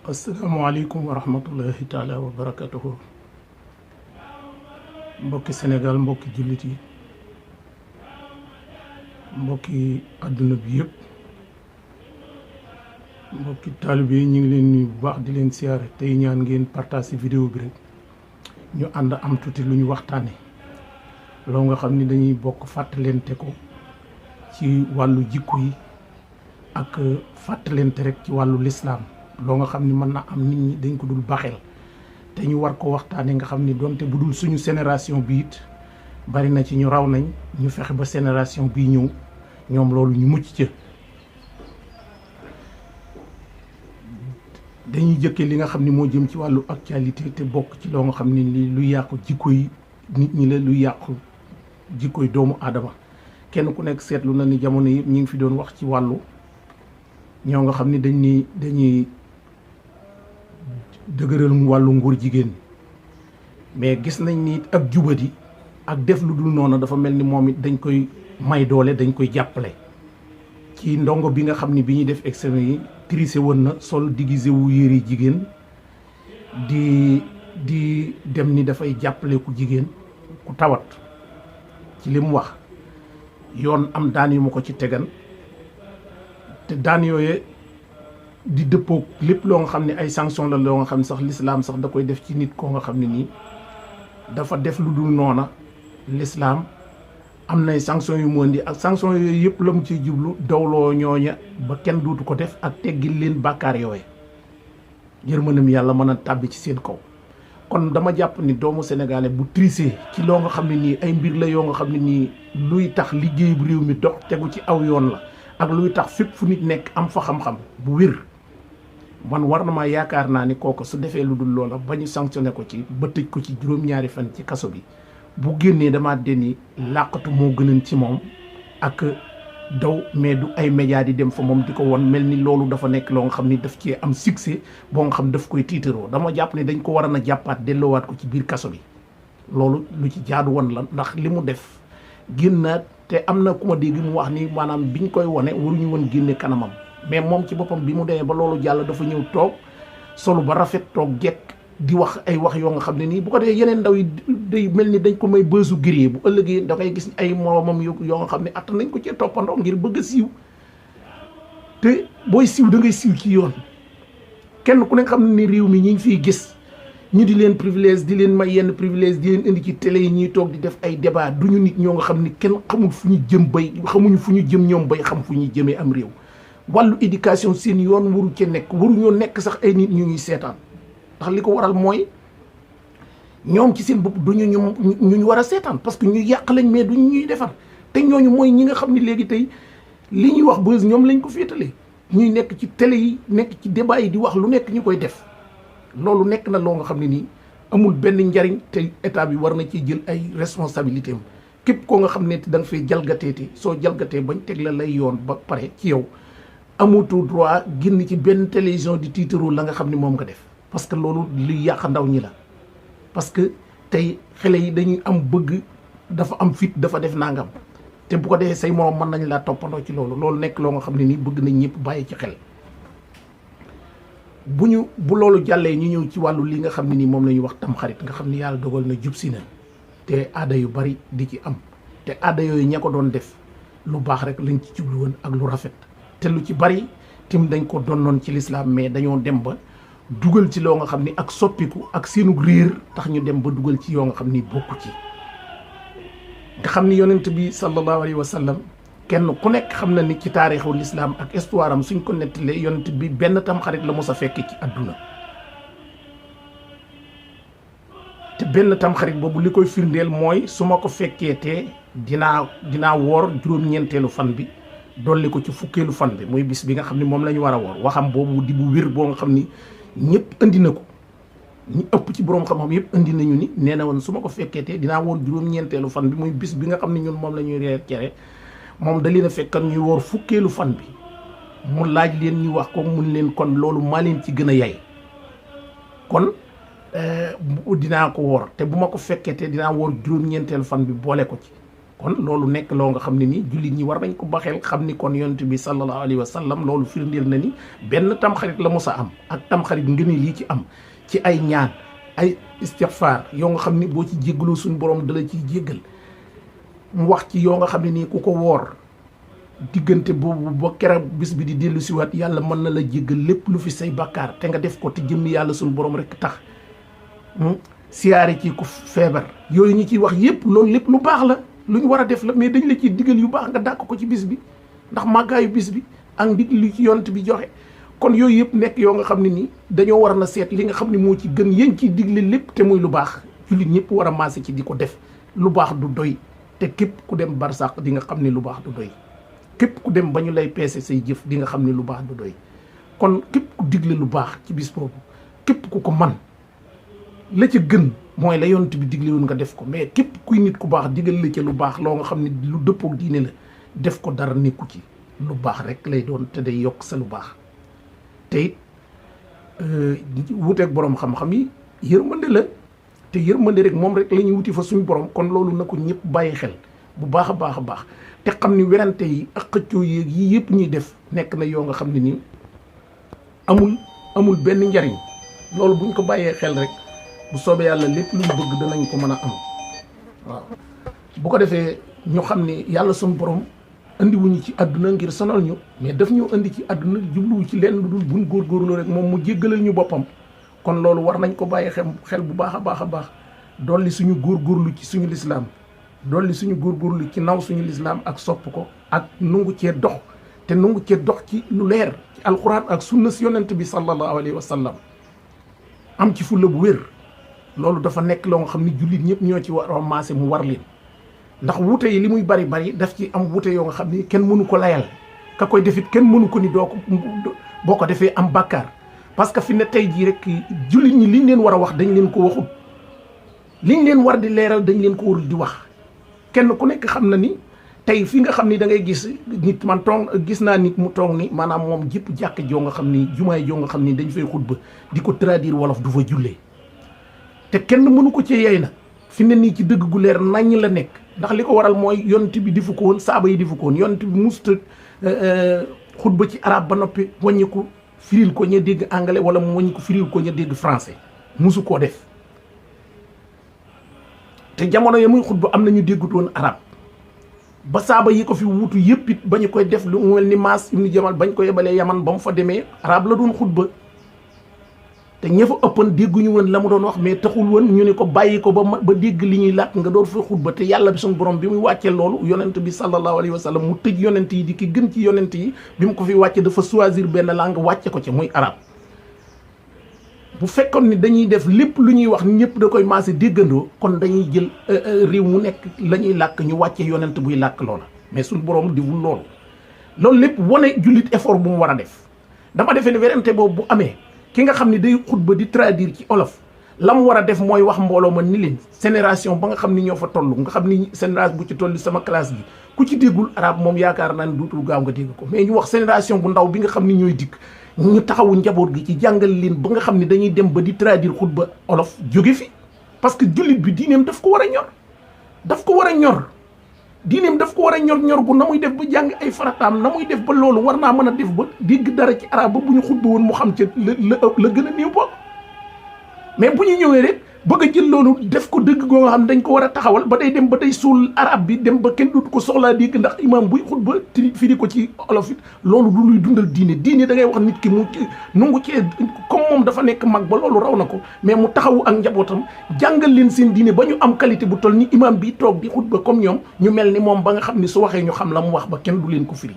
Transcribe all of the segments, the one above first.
asalaamaaleykum wa rahmatullahi taala wa barakatuhu mbokki Sénégal mbokki jullit yi mbokki àdduna bi yëpp mbokki taalibe yi ñu ngi leen nuyu bu baax di leen siyaare tey ñaan ngeen partage vidéo bi rek ñu ànd am tuuti lu ñu waxtaane loo nga xam ni dañuy bokk fàttalente ko ci wàllu jikko yi ak fàttalente rek ci wàllu lislaam loo nga xam ni mën na am nit ñi dañ ko dul baxel te ñu war ko waxtaane nga xam ni donte bu dul suñu génération bi it bari na ci ñu raw nañ ñu fexe ba génération bii ñëw ñoom loolu ñu mucc ca dañuy jëkkee li nga xam ni moo jëm ci wàllu actualité te bokk ci loo nga xam ni li lu yàqu jikko yi nit ñi la lu yàqu jikko yi doomu aadama kenn ku nekk seetlu na ni jamono yëpp ñu ngi fi doon wax ci wàllu ñoo nga xam ni dañuy dëgëral mu wàllu nguur jigéen mais gis nañ ni ak jubadi ak def lu dul noonu dafa mel ni moom it dañ koy may doole dañ koy jàppale ci ndongo bi nga xam ni bi ñuy def examen yi triché woon na sol déguisé wu yëri jigéen di dem ni dafay jàppale ku jigéen ku tawat ci li mu wax yoon am daan yu ma ko ci tegan te daan yooye di dëppoog lépp loo nga xam ne ay sanction la loo nga xam ne sax lislaam sax da koy def ci nit koo nga xam ne nii dafa def lu dul noona lislaam am nay sanction yu mu indi ak sanction yooyu yëpp la mu ciy jublu dawloo ñooña ba kenn duutu ko def ak teggil leen bàkkaar yooye yërmanam yàlla mën a tàbbi ci seen kaw kon dama jàpp ni doomu sénégalais bu triché ci loo nga xam ne nii ay mbir la yoo nga xam ne nii luy tax liggéey bu réew mi dox tegu ci aw yoon la ak luy tax fépp fu nit nekk am fa xam-xam bu wér man war na maa yaakaar naa ni kooku su defee lu dul loola ba ñu sanctionné ko ci ba tëj ko ci juróom-ñaari fan ci kaso bi bu génnee dama deni làqatu moo gënan ci moom ak daw mais du ay média di dem fa moom di ko won mel ni loolu dafa nekk loo nga xam ni daf cee am succès boo nga xam daf koy tiitaroo dama jàpp ne dañ ko war a jàppaat delloowaat ko ci biir kaso bi loolu lu ci jaadu woon la ndax li mu def génnaat te am na ku ma dégg mu wax ni maanaam biñ koy wone waruñu woon génne kanamam mais moom ci boppam bi mu demee ba loolu jàll dafa ñëw toog solu ba rafet toog jekk di wax ay wax yoo nga xam ne nii bu ko defee yeneen ndaw yi day mel ni dañ ko may bësu gré bu ëllëgee da ngay gis ay moromam yoo nga xam ne att nañ ko ci toppandoo ngir bëgg a siiw te booy siiw da ngay siiw ci yoon kenn ku nekk xam ne ni réew mi ñi ngi fiy gis ñu di leen privilège di leen may yenn privilège di leen indi ci télé yi ñuy toog di def ay débat duñu nit ñoo nga xam ni kenn xamul fu ñu jëm bay xamuñu fu ñu jëm ñoom bay xam fu ñuy jëmee am réew wàllu éducation seen yoon waru ci nekk waruñoo nekk sax ay nit ñu ngi seetaan ndax li ko waral mooy ñoom ci seen bopp duñu ñu war a seetaan parce que ñu yàq lañ mais duñu ñuy defar te ñooñu mooy ñi nga xam ne léegi tey li ñuy wax buzz ñoom lañ ko féetalee ñuy nekk ci télé yi nekk ci débat yi di wax lu nekk ñu koy def loolu nekk na loo nga xam ne nii amul benn njariñ te état bi war na ci jël ay responsabilité am képp koo nga xam ne da nga fay jalgateeti soo jalgatee bañ teg la lay yoon ba pare ci yow amutu droit génn ci benn télévision di tiitaroo la nga xam ne moom nga def parce que loolu li yàq ndaw ñi la parce que tey xale yi dañuy am bëgg dafa am fit dafa def nangam te bu ko defee say morom mën nañ laa toppandoo ci loolu nekk loo nga xam ne nii bëgg nañ ñëpp bàyyi ci xel bu loolu jàllee ñu ñëw ci wàllu li nga xam ne nii moom la ñuy wax tamxarit nga xam ne yàlla dogal na jub si na te aada yu bari di ci am te aada yooyu ña ko doon def lu baax rek lañ ci jublu woon ak lu rafet te lu ci bari tim dañ ko donnoon ci lislaam mais dañoo dem ba dugal ci loo nga xam ni ak soppiku ak seenu réer tax ñu dem ba dugal ci yoo nga xam ni bokku ci nga xam ni yonent bi sallallahu alayhi wa sallam kenn ku nekk xam na ni ci taarixu lislaam ak histoire am suñ ko nettalee yonent bi benn tamxarit la mos a fekk ci àdduna te benn tamxarit boobu li koy firndeel mooy su ma ko fekkee te dinaa woor juróom-ñeenteelu fan bi dolli ko ci fukkeelu fan bi muy bis bi nga xam ne moom la ñu war a woor waxam boobu di bu wér boo nga xam ni ñëpp indi na ko ñu ëpp ci boroom xam-xam yëpp indi nañu ni nee na woon su ma ko fekkee te dinaa woor juróom-ñeenteelu fan bi muy bis bi nga xam ne ñun moom la ñuy reer cere moom da leen a fekkan ñuy woor fukkeelu fan bi mu laaj leen ñu wax ko mun leen kon loolu maa leen ci gën a yay kon dinaa ko woor te bu ma ko fekkee te dinaa woor juróom-ñeenteelu fan bi boole ko ci kon loolu nekk loo nga xam ne ni jullit ñi war nañ ko baxeel xam ni kon yonent bi sallallahu alayhi wa sallam loolu firndeel na ni benn tamxarit la mos a am ak tamxarit ngëneel yi ci am ci ay ñaan ay istighfar yoo nga xam ni boo ci jéggaloo suñu borom dala ciy jéggal mu wax ci yoo nga xam ne nii ku ko woor diggante boobu ba keroog bis bi di dellu siwaat yàlla mën na la jéggal lépp lu fi say bakkaar te nga def ko te jëmmi yàlla suñu borom rek tax siyaare ci ku feebar yooyu ñu ciy wax yépp loolu lépp lu baax la lu ñu war a def la mais dañ la ciy digal yu baax nga dàkk ko ci bis bi ndax màggaayu bis bi ak ndig lu ci yonent bi joxe kon yooyu yëpp nekk yoo nga xam ne nii dañoo war na seet li nga xam ne moo ci gën yéen ciy digle lépp te muy lu baax jullit ñëpp war a maase ci di ko def lu baax du doy te képp ku dem barsàq di nga xam ne lu baax du doy képp ku dem ba ñu lay peese say jëf di nga xam ne lu baax du doy kon képp ku digle lu baax ci bis boobu képp ku ko man la ca gën mooy la yonent bi digle woon nga def ko mais képp kuy nit ku baax digal la ca lu baax loo nga xam ne lu dëppook diine la def ko dara nekku ci lu baax rek lay doon te day yokk sa lu baax te it wuteeg boroom xam-xam yi yërmande la te yërmande rek moom rek la ñuy wuti fa suñu borom kon loolu na ko ñëpp bàyyi xel bu baax a baax a baax te xam ni werante yi ak xëccoo yéeg yi yëpp ñuy def nekk na yoo nga xam ne nii amul benn njariñ loolu buñ ko bàyyee xel rek bu soobee yàlla lépp lu ñu bëgg danañ ko mën a am waaw bu ko defee ñu xam ni yàlla suñu borom andi wuñu ci àdduna ngir sonal ñu mais daf ñu andi ci àdduna jubluwu ci leen lu dul buñ góorgóorlu rek moom mu jéggalal ñu boppam kon loolu war nañ ko bàyyi xel bu baax a baax a baax dolli suñu góorgóorlu ci suñu lislaam dolli suñu góorgóorlu ci naw suñu lislaam ak sopp ko ak nungu cee dox te nungu cee dox ci lu leer ci alxuraan ak sunna si yonent bi sallallahu alayhi wa sallam am ci fulla bu wér loolu dafa nekk loo nga xam ni jullit ñëpp ñoo ci war a maase mu war leen ndax wuute yi li muy bari bari daf ci am wuute yoo nga xam ni kenn mënu ko layal ka koy defit kenn mënu ko ni doo ko boo ko defee am bàkkaar parce que fi ne tey jii rek jullit ñi liñ leen war a wax dañ leen ko waxut liñ leen war di leeral dañ leen ko warul di wax kenn ku nekk xam na ni tey fi nga xam ni da ngay gis nit man toog gis naa nit mu toog ni maanaam moom jëpp jàkk joo nga xam ni jumaay joo nga xam ni dañ fay xutba di ko traduire wolof du fa jullee te kenn mënu ko ci yey na fi ne nii ci dëgg gu leer naññ la nekk ndax li ko waral mooy yonent bi defu ko woon saaba yi defu ko woon yonent bi musta xutba ci arab ba noppi wàññi ko firil ko ña dégg anglais wala mu wàññi ko firil ko ña dégg français musu koo def te jamono ya muy xutba am na ñu déggut woon arab ba saaba yi ko fi wutu yëpp it ba ñu koy def lu mu mel ni Maas ibnu Jamal bañ ko yebalee Yaman ba mu fa demee arab la doon xutba te ña fa ëppan dégguñu woon la mu doon wax mais taxul woon ñu ne ko bàyyi ko ba dégg li ñuy làkk nga door fa xutba te yàlla bi suñu borom bi muy wàccee loolu yonent bi sallallahu alayhi wa sallam mu tëj yonent yi di ki gën ci yonent yi bi mu ko fi wàcce dafa choisir benn langue wàcce ko ci muy arab bu fekkoon ni dañuy def lépp lu ñuy wax ñëpp da koy maase déggandoo kon dañuy jël réew mu nekk la ñuy làkk ñu wàcce yonent buy làkk loola mais suñu borom diwul loolu lépp wane jullit effort bu mu war a def dama defee ne werante boobu bu amee ki nga xam ne day xutba di traduire ci olof la mu war a def mooy wax mbooloo ma ni leen génération ba nga xam ni ñoo fa toll nga xam ni génération bu ci toll sama classe gi ku ci déggul arab moom yaakaar naa ne duutul gaaw nga dégg ko mais ñu wax génération bu ndaw bi nga xam ni ñooy dikk ñu taxawu njaboot gi ci jàngal leen ba nga xam ne dañuy dem ba di traduire xutba olof jóge fi parce que jullit bi diineem daf ko war a ñor daf ko war a ñor diineem daf ko war a ñor gu na muy def ba jàng ay farataam na muy def ba loolu war naa mën a def ba dégg dara ci arab ba bu ñu xutba woon mu xam ca la gën a néew bokk mais bu ñu ñëwee rek bëgg a jël loolu def ko dëgg goo nga xam dañ ko war a taxawal ba day dem ba day suul arab bi dem ba kenn dootu ko soxlaa dégg ndax imam buy xutba firi ko ci olof it loolu du luy dundal diine da ngay wax nit ki mu nungu cee comme moom dafa nekk mag ba loolu raw na ko mais mu taxawu ak njabootam jàngal leen seen diine ba ñu am qualité bu toll ni imam bi toog di xutba comme ñoom ñu mel ni moom ba nga xam ni su waxee ñu xam la mu wax ba kenn du leen ko firi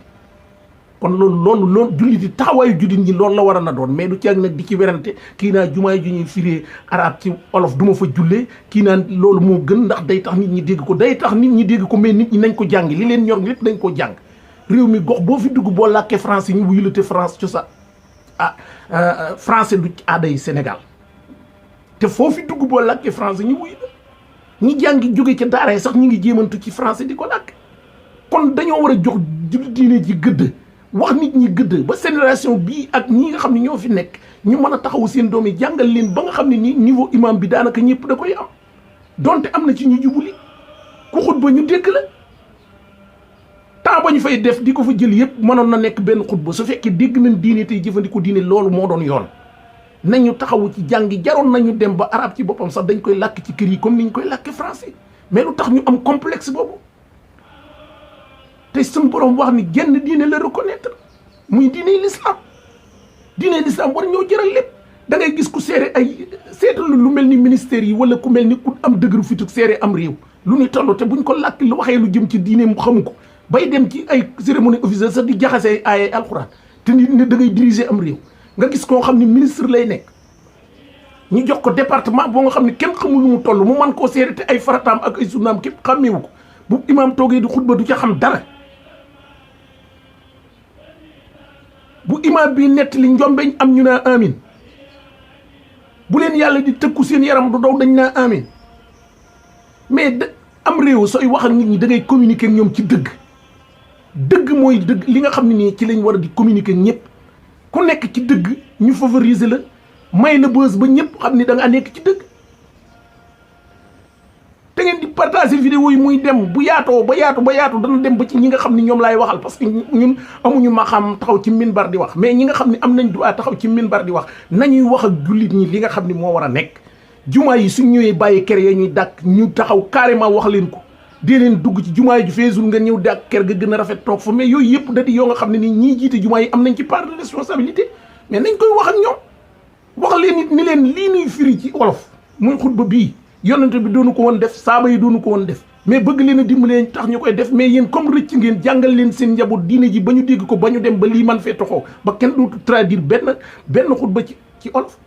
kon loolu jullit yi taxawaayu jullit ñi loolu la war a na doon mais du ci ak nag di ci werante kii naa jumaay ju ñuy firee arab ci olof du ma fa jullee kii naan loolu moo gën ndax day tax nit ñi dégg ko day tax nit ñi dégg ko mais nit ñi nañ ko jàng li leen ñor lépp dañ ko jàng réew mi gox boo fi dugg boo làkkee français ñu wuyu la te France ci sa français du aaday Sénégal te foo fi dugg boo làkkee français ñu wuyu la ñi jàngi jóge ca daara yi sax ñu ngi jéemantu ci français di ko làkk kon dañoo war a jox diine ji gëdd wax nit ñi gëdd ba génération bii ak ñi nga xam ne ñoo fi nekk ñu mën a taxawu seen doom yi jàngal leen ba nga xam ne nii niveau imam bi daanaka ñëpp da koy am donte am na ci ñu jubuli ku xutba ñu dégg la temps ba ñu fay def di ko fa jël yëpp mënoon na nekk benn xutba su fekkee dégg nañ diine tey jëfandikoo diine loolu moo doon yoon nañu taxawu ci jàngi jaroon nañu dem ba arab ci boppam sax dañ koy làkk ci kër yi comme ni ñu koy làkke français mais lu tax ñu am complexe boobu te suñu borom wax ni genn diine la reconnaître muy diine l'islam war ñoo jëral lépp da ngay gis ku seere ay seetal lu mel ni ministère yi wala ku mel ni ku am dëgëru fituk seere am réew lu ñu toll te buñ ko làkk lu waxee lu jëm ci diine mu xamu ko bay dem ci ay cérémonie officielle sax di jaxasee ay alxuraan te nit ne da ngay diriger am réew nga gis koo xam ne ministre lay nekk ñu jox ko département boo nga xam ne kenn xamul lu mu toll mu man koo seere te ay farataam ak ay sunnaam képp xàmmeewu ko bu imaam toogee di xutba du ca xam dara bu imaam bi nett li njombeñ am ñu naa amin bu leen yàlla di tëkku seen yaram du daw dañ naa amin mais am réew sooy wax ak nit ñi da ngay communiquer ak ñoom ci dëgg mooy dëgg li nga xam ne nii ci lañ war a di communiquer ñëpp ku nekk ci dëgg ñu favoriser la may la bës ba ñëpp xam ni da nga nekk ci dëgg te ngeen di partager vidéo yi muy dem bu yaatoo ba yaatu dana dem ba ci ñi nga xam ni ñoom laay waxal parce que ñun amuñu ma xam taxaw ci minbar di wax mais ñi nga xam ne am nañ droit taxaw ci minbar di wax nañuy wax ak jullit ñi li nga xam ni moo war a nekk jumaa yi suñ ñëwee bàyyi kër ya ñuy dàkk ñu taxaw carrément wax leen ko dee leen dugg ci jumaa yi ju feesul nga ñëw dàkk kër ga gën a rafet toog fa mais yooyu yëpp da di yoo nga xam ne ni ñii jiite jumaa yi am nañ ci part de responsabilité mais nañ koy wax ak ñoom wax leen nit ni leen lii nuy firi ci wolof muy xutba bii yonent bi doonu ko woon def saaba yi doonu ko woon def mais bëgg leen a dimbalee tax ñu koy def mais yéen comme rëcc ngeen jàngal leen seen njaboot diine ji ba ñu dégg ko ba ñu dem ba lii man fee toxoo ba kenn dootu traduire benn xutba ci olof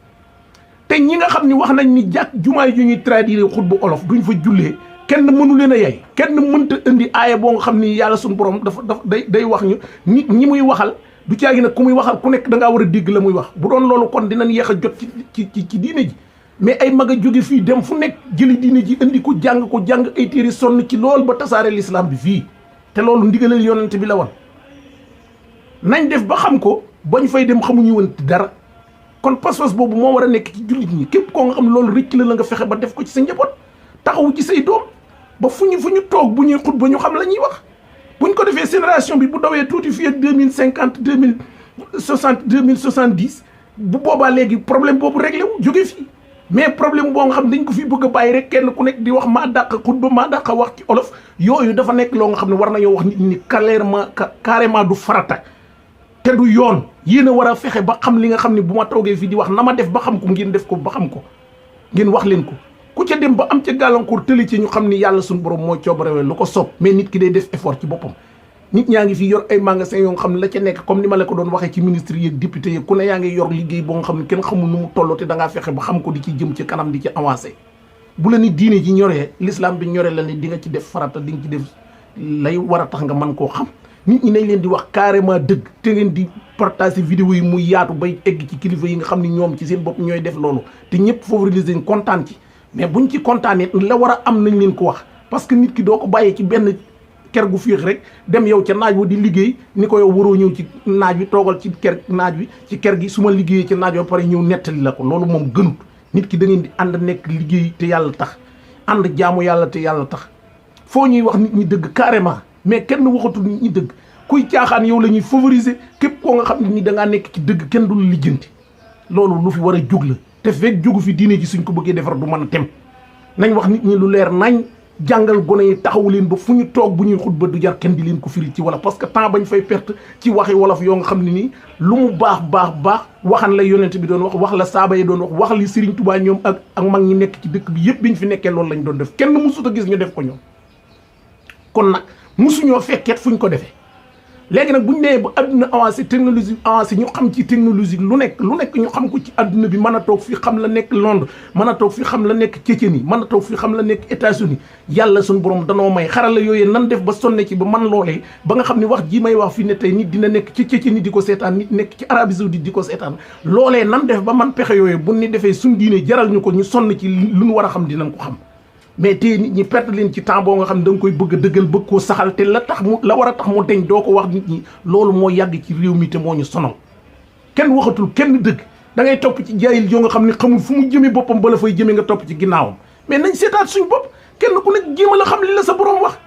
te ñi nga xam ni wax nañ ni jumaa yi ju ñuy traduire xutba olof duñ fa jullee kenn mënu leen a yey kenn mënta indi aaya boo nga xam ni yàlla suñu borom dafa day wax ñu nit ñi muy waxal du caagi nag ku muy waxal ku nekk da ngaa war a dégg la muy wax bu doon loolu kon dinañ yéex a jot ci diine ji mais ay mag a jóge fii dem fu nekk jëli diine ji indi ko jàng ay téere sonn ci lool ba tasaare l'islam bi fii te loolu ndigalal yonent bi la woon nañ def ba xam ko bañ fay dem xamuñu woon dara kon pas-pas boobu moo war a nekk ci jullit ñi képp koo nga xam loolu rëcc la nga fexe ba def ko ci sa njaboot taxawu ci say doom ba fu ñu toog bu ñuy xutba ñu xam la ñuy wax buñ ko defee génération bi bu dawee tuuti fii ak 2050 2060 2070 bu boobaa léegi problème boobu réglé wu jóge fii mais problème boo nga xam dañ ko fi bëgg a bàyyi rek kenn ku nekk di wax maa dàq xutba maa dàq wax ci olof yooyu dafa nekk loo nga xam ne war nañoo wax nit ñi carrément du farata te du yoon yéen a war a fexe ba xam li nga xam ne bu ma toogee fii di wax na ma def ba xam ko ngeen def ko ba xam ko ngeen wax leen ko ku ca dem ba am ca gàllankoor tëli ci ñu xam ni yàlla suñu borom moo coobarewee lu ko soob mais nit ki day def effort ci boppam nit ñaa ngi fi yor ay magasin yoo nga xam ne la ca nekk comme ni ma la ko doon waxee ci ministre yi ak député yi ku ne yaa ngi yor liggéey boo nga xam ne kenn xamul nu mu toll te da ngaa fexe ba xam ko di ci jëm ci kanam di ci avancé bu la ni diine ji ñoree l'islam bi ñoree la ni di nga ci def farata di nga ci def lay war a tax nga mën koo xam nit ñi nañ leen di wax carrément dëgg te ngeen di partager vidéo yi muy yaatu bay egg ci kilifa yi nga xam ne ñoom ci seen bopp ñooy def loolu te ñëpp favoriser ñu kontaan ci mais buñ ci kontaanee la war a am nañ leen ko wax parce que nit ki doo ko bàyyee ci benn ker gu fiix rek dem yow ca naaj wa di liggéey ni ko yow waroo ñëw ci naaj wi toogal ci naaj wi ci ker gi su ma liggéeyee ci naaj wa pare ñëw nettali la ko loolu moom gënut nit ki da ngeen di ànd nekk liggéey te yàlla tax ànd jaamu yàlla te yàlla tax foo ñuy wax nit ñi dëgg carrément mais kenn waxatul nit ñi dëgg kuy caaxaan yow la ñuy favoriser képp koo nga xam ne ni da ngaa nekk ci dëgg kenn du lijjanti loolu lu fi war a jóg la te fekk jógu fi diine ji suñ ko bëggee defar du mën a tem nañ wax nit ñi lu leer nañ jàngal gone yi taxawu leen ba fu ñu toog bu ñuy xutba du jar kenn di leen ko firi ci wolof parce que temps bañ fay perte ci waxi wolof yoo nga xam ne nii lu mu baax waxan la yonent bi doon wax la saaba yi doon wax li Serigne Touba ñoom ak mag ñi nekk ci dëkk bi yëpp biñ fi nekkee loolu lañ doon def kenn musut a gis ñu def ko ñoom kon nag musuñoo fekkeet fuñ ko defee léegi nag bu ñu nee ba adduna avancé technologie avancé ñu xam ci technologie lu nekk ñu xam ko ci adduna bi mën a toog fii xam la nekk Londres mën a toog fii xam la nekk Tchétchénie mën a toog fii xam la nekk États-Unis yàlla suñu borom danoo may xarala yooyee nan def ba sonne ci ba man loolee ba nga xam ne wax ji may wax fii ne tey nit dina nekk ci Tchétchénie di ko seetaan nit nekk ci Arabie Saoudite di ko seetaan loolee nan def ba man pexe yooyu bu ni defee suñ diine jaral ñu ko ñu sonn ci lu ñu war a xam dinañ ko xam mais tey nit ñi perte leen ci temps boo nga xam ne da nga koy bëgg a dëggal bëgg koo saxal te la war a tax mu deñ doo ko wax nit ñi loolu moo yàgg ci réew mi te moo ñu sonal kenn waxatul kenn dëgg da ngay topp ci jaayil yoo nga xam ne xamul fu mu jëmee boppam bala fay jëmee nga topp ci ginnaawam mais nañ seetaat suñ bopp kenn ku nekk jéem a la xam li la sa borom wax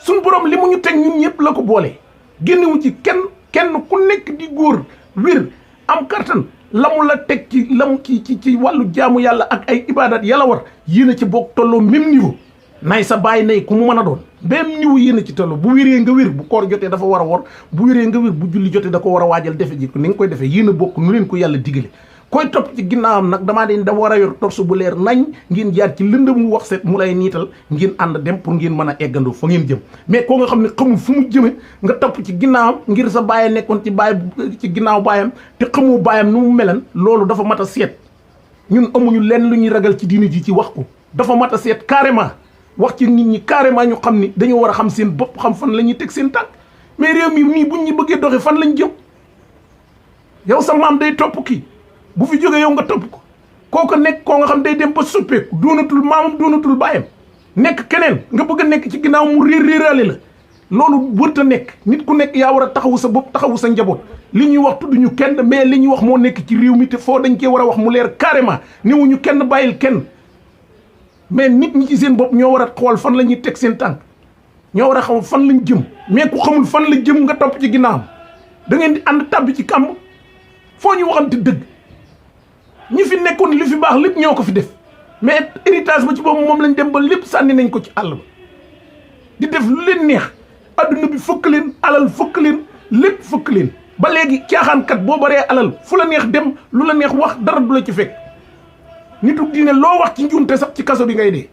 suñ borom li mu ñu teg ñun ñëpp la ko boole génnewu ci kenn ku nekk di góor wér am kattan la mu la teg ci la mu ci wàllu jaamu yàlla ak ay ibadat yàlla war yéen a ci bokk tolloo même niveau nay sa bàyyi nay ku mu mën a doon même niveau yéen a ci tolloo bu wéree nga wér bu koor jotee dafa war a wor bu wéree nga wér bu julli jotee da ko war a waajal defe ji ko ni nga koy defee yéen a bokk nu leen ko yàlla digale koy topp ci ginnaawam nag damaa de dafa war a yor torsu bu leer nañ ngeen jaar ci lëndëm mu wax set mu lay niital ngeen ànd dem pour ngeen mën a eggandoo fa ngeen jëm mais koo nga xam ne xamul fu mu jëme nga topp ci ginnaawam ngir sa bàyyi nekkoon ci ginnaaw baayam te xamoo baayam nu mu melan loolu dafa mat a seet ñun amuñu lenn lu ñuy ragal ci diini ji ci wax ko dafa mat a seet carrément wax ci nit ñi carrément ñu xam ni dañoo war a xam seen bopp xam fan la ñuy teg seen tànk mais réew mi nii buñ ñu bëggee doxee fan lañ jëm yow sa maam day topp kii bu fi jógee yow nga topp ko kooku nekk koo nga xam day dem ba soppeeku doonatul maamam doonatul baayam nekk keneen nga bëgg a nekk ci ginnaaw mu réeraale la loolu wërta nekk nit ku nekk yaa war a taxawu sa bopp taxawu sa njaboot li ñuy wax tudduñu kenn mais li ñuy wax moo nekk ci réew mi te foo dañ cee war a wax mu leer carrément newuñu kenn bàyyil kenn mais nit ñi ci seen bopp ñoo war a xool fan la ñuy teg seen tànk ñoo war a xam fan lañ jëm mais ku xamul fan la jëm nga topp ci ginnaawam da ngeen di ànd tàbbi ci kàmb foo ñu waxante dëgg ñi fi nekkoon li fi baax lépp ñoo ko fi def mais héritage ba ci boobu moom lañ dem ba lépp sànni nañ ko ci àll ba di def lu leen neex adduna bi fëkk leen alal fëkk leen lépp fëkk leen ba léegi caaxaankat boo baree alal fu la neex dem lu la neex wax dara du la ci fekk nitu diine loo wax ci njuumte sax ci kaso bi ngay dee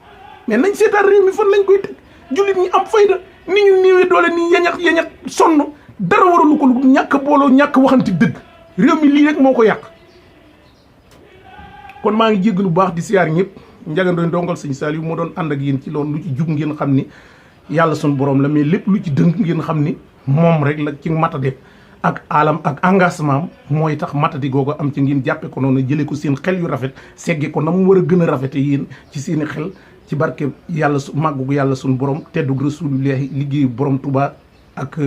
mais nañ seetaan réew mi fan lañ koy teg jullit ñi am fayda ni ñu néewee doole ni yañax sonn dara waralu ko lu ñàkk booloo ñàkk waxanti dëgg réew mi lii rek moo ko yàq kon maa ngi jégg lu baax di siyaar ñëpp njagandooy ndongal sëñ Saliou moo doon ànd ak yéen ci loolu lu ci jub ngeen xam ni yàlla sun borom la mais lépp lu ci dëng ngeen xam ni moom rek la ci matade ak alam ak engagement mooy tax matadi googu am ci ngeen jàppe ko noonu jëlee ko seen xel yu rafet segge ko na mu war a gën a rafete yéen ci seeni xel ci barke yàlla su màggu yàlla sun borom teddug rasulillahi liggéeyu borom Touba ak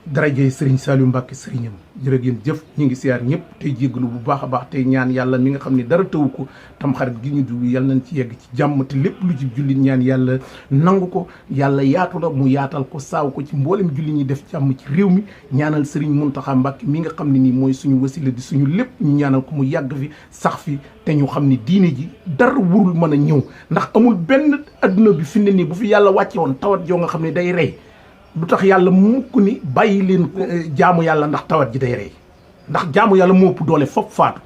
darajey Serigne Saliou Mbacke sëriñam jërë ngeen jëf ñu ngi siyaar ñëpp tey jéggalu bu baax a baax tey ñaan yàlla mi nga xam ne dara tëwu ko tam xarit gi ñu dugg yàlla nañ ci yegg ci jàmm te lépp lu ci jullit ñaan yàlla nangu ko yàlla yaatu la mu yaatal ko saaw ko ci mboolem jullit ñi def jàmm ci réew mi ñaanal Serigne Mountakha Mbacke mi nga xam ne nii mooy suñu wasila di suñu lépp ñu ñaanal ko mu yàgg fi sax fi te ñu xam ne diine ji dara wurul mën a ñëw ndax amul benn adduna bi fi ne nii bu fi yàlla wàcce woon tawat joo nga xam ne day rey lu tax yàlla mukk ni bàyyi leen ko jaamu yàlla ndax tawat ji day rey ndax jaamu yàlla moo ëpp doole fopp faatu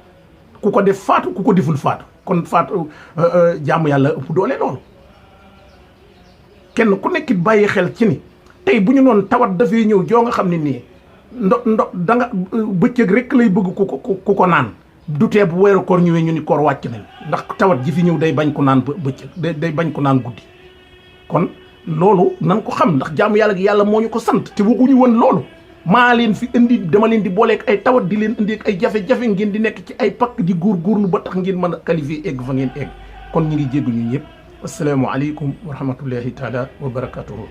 ku ko def faatu ku ko deful faatu kon faatu jaamu yàlla ëpp doole loolu kenn ku nekkit bàyyi xel ci ni tey bu ñu noon tawat dafay ñëw joo nga xam ne nii da nga bëccëg rek lay bëgg ku ko naan du tee bu weeru koor ñëwee ñu ni koor wàcc nañ ndax tawat ji fi ñëw day bañ ko naan bëccëg day bañ ko naan guddi kon loolu nan ko xam ndax jaamu yàlla gi yàlla moo ñu ko sant te waxuñu woon loolu maa leen fi indi dama leen di booleeg ay tawat di leen indi ak ay jafe-jafe ngeen di nekk ci ay pakk di góorgóorlu ba tax ngeen mën a qualifier egg fa ngeen egg kon ñu ngi jégg ñu ñëpp asalaamaaleykum wa rahmatullahi taala wa barakatuhu